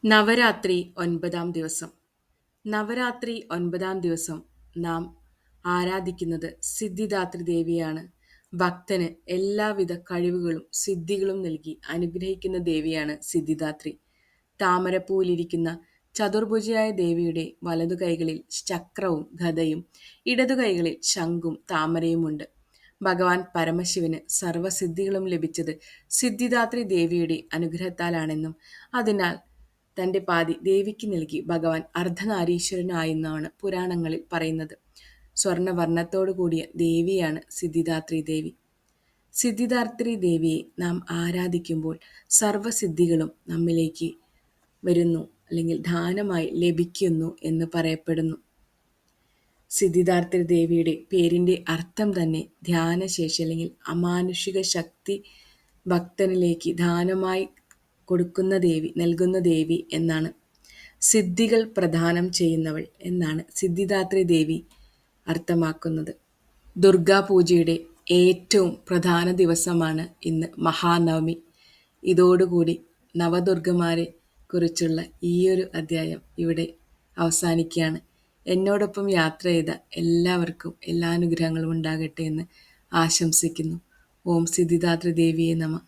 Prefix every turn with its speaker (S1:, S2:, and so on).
S1: നവരാത്രി 9-ാം ദിവസം. നവരാത്രി 9-ാം ദിവസം നാം ആരാധിക്കുന്നത് സിദ്ധിദാത്രി ദേവിയാണ്. ഭക്തന് എല്ലാവിധ കഴിവുകളും സിദ്ധികളും നൽകി അനുഗ്രഹിക്കുന്ന ദേവിയാണ് സിദ്ധിദാത്രി. താമരപ്പൂവിലിരിക്കുന്ന ചതുർഭുജയായ ദേവിയുടെ വലതു കൈകളിൽ ചക്രവും ഗദയും ഇടതു കൈകളിൽ ശംഖും താമരയുമുണ്ട്. ഭഗവാൻ പരമശിവന് സർവ്വസിദ്ധികളും ലഭിച്ചത് സിദ്ധിദാത്രി ദേവിയുടെ അനുഗ്രഹത്താലാണെന്നും അതിനാൽ തന്റെ പാതി ദേവിക്ക് നൽകി ഭഗവാൻ അർദ്ധനാരീശ്വരനായെന്നാണ് പുരാണങ്ങളിൽ പറയുന്നത്. സ്വർണ്ണവർണ്ണത്തോടു കൂടിയ ദേവിയാണ് സിദ്ധിദാത്രി ദേവി. സിദ്ധിദാത്രി ദേവിയെ നാം ആരാധിക്കുമ്പോൾ സർവ്വസിദ്ധികളും നമ്മിലേക്ക് വരുന്നു, അല്ലെങ്കിൽ ദാനമായി ലഭിക്കുന്നു എന്ന് പറയപ്പെടുന്നു. സിദ്ധിദാത്രി ദേവിയുടെ പേരിൻ്റെ അർത്ഥം തന്നെ ധ്യാനശേഷി അല്ലെങ്കിൽ അമാനുഷിക ശക്തി ഭക്തനിലേക്ക് ദാനമായി കൊടുക്കുന്ന ദേവി, നൽകുന്ന ദേവി എന്നാണ്. സിദ്ധികൾ പ്രദാനം ചെയ്യുന്നവൾ എന്നാണ് സിദ്ധിദാത്രി ദേവി അർത്ഥമാക്കുന്നത്. ദുർഗാപൂജയുടെ ഏറ്റവും പ്രധാന ദിവസമാണ് ഇന്ന് മഹാനവമി. ഇതോടുകൂടി നവദുർഗമാരെ കുറിച്ചുള്ള ഈയൊരു അധ്യായം ഇവിടെ അവസാനിക്കുകയാണ്. എന്നോടൊപ്പം യാത്ര ചെയ്ത എല്ലാവർക്കും എല്ലാ അനുഗ്രഹങ്ങളും ഉണ്ടാകട്ടെ എന്ന് ആശംസിക്കുന്നു. ഓം സിദ്ധിദാത്രി ദേവിയെ നമഃ.